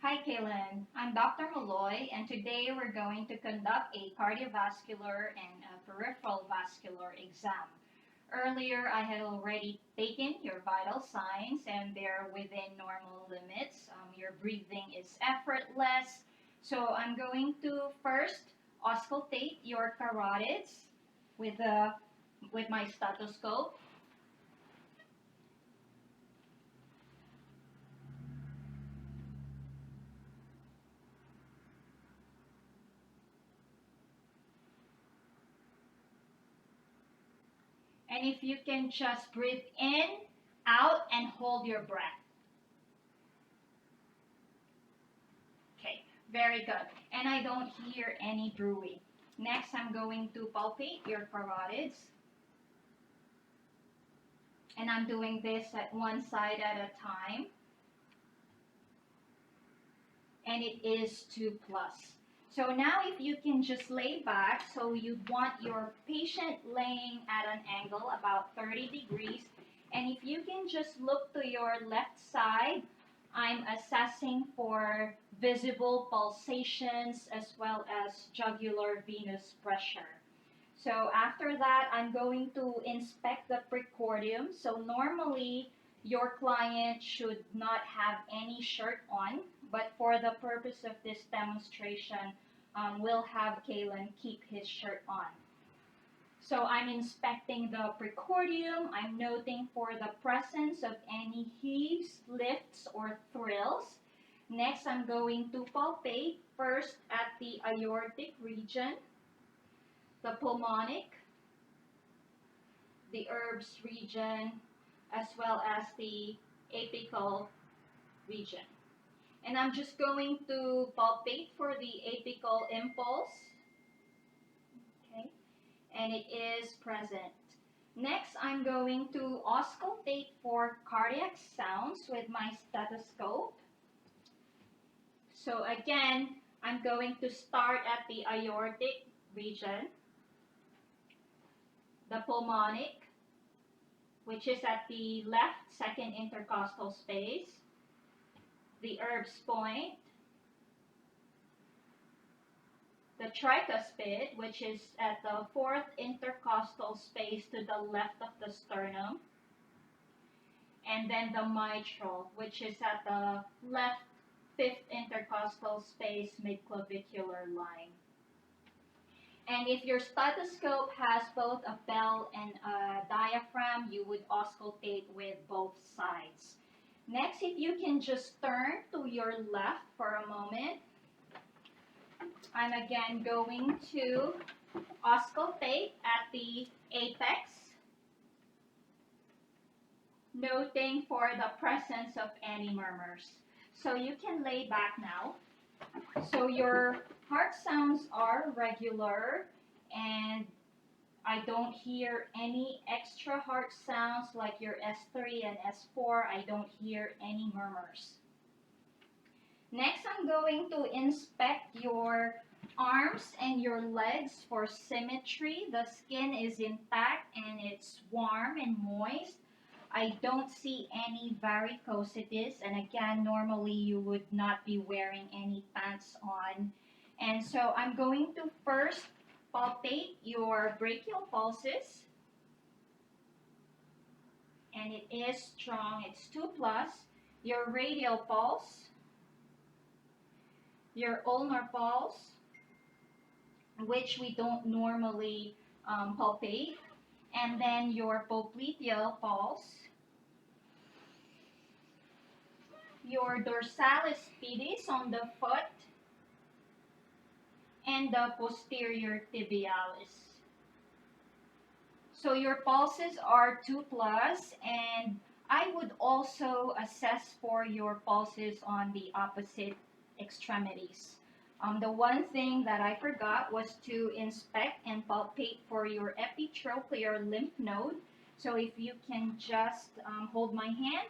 Hi, Kaylin. I'm Dr. Malloy, and today we're going to conduct a cardiovascular and a peripheral vascular exam. Earlier, I had already taken your vital signs, and they're within normal limits. Your breathing is effortless. So I'm going to first auscultate your carotids with my stethoscope. And if you can just breathe in, out, and hold your breath. Okay, very good. And I don't hear any brewing. Next, I'm going to palpate your carotids. And I'm doing this at one side at a time. And it is 2 plus. So now if you can just lay back, so you want your patient laying at an angle about 30 degrees. And if you can just look to your left side, I'm assessing for visible pulsations as well as jugular venous pressure. So after that, I'm going to inspect the precordium. So normally, your client should not have any shirt on, but for the purpose of this demonstration, we'll have Kalen keep his shirt on. So I'm inspecting the precordium. I'm noting for the presence of any heaves, lifts, or thrills. Next, I'm going to palpate first at the aortic region, the pulmonic, the herbs region, as well as the apical region. And I'm just going to palpate for the apical impulse, okay, and it is present. Next, I'm going to auscultate for cardiac sounds with my stethoscope. So again, I'm going to start at the aortic region, the pulmonic, which is at the left second intercostal space, the Erb's point, the tricuspid, which is at the fourth intercostal space to the left of the sternum, and then the mitral, which is at the left fifth intercostal space mid-clavicular line. And if your stethoscope has both a bell and a diaphragm, you would auscultate with both sides. Next, if you can just turn to your left for a moment, I'm again going to auscultate at the apex, noting for the presence of any murmurs. So you can lay back now. So your heart sounds are regular, and I don't hear any extra heart sounds like your S3 and S4. I don't hear any murmurs. Next, I'm going to inspect your arms and your legs for symmetry. The skin is intact and it's warm and moist. I don't see any varicosities, and again, normally you would not be wearing any pants on. And so I'm going to first palpate your brachial pulses, and it is strong, it's 2 plus. Your radial pulse, your ulnar pulse, which we don't normally palpate, and then your popliteal pulse, your dorsalis pedis on the foot, and the posterior tibialis. So your pulses are 2 plus, and I would also assess for your pulses on the opposite extremities. The one thing that I forgot was to inspect and palpate for your epitrochlear lymph node. So if you can just hold my hand,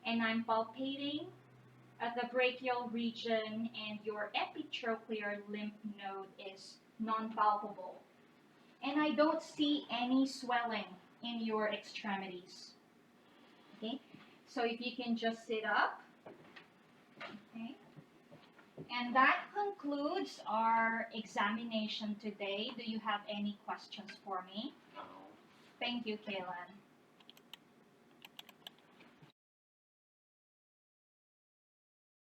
and I'm palpating at the brachial region, and your epitrochlear lymph node is non-palpable. And I don't see any swelling in your extremities. Okay, so if you can just sit up, okay, And that concludes our examination today. Do you have any questions for me? No. Thank you, Kaylan.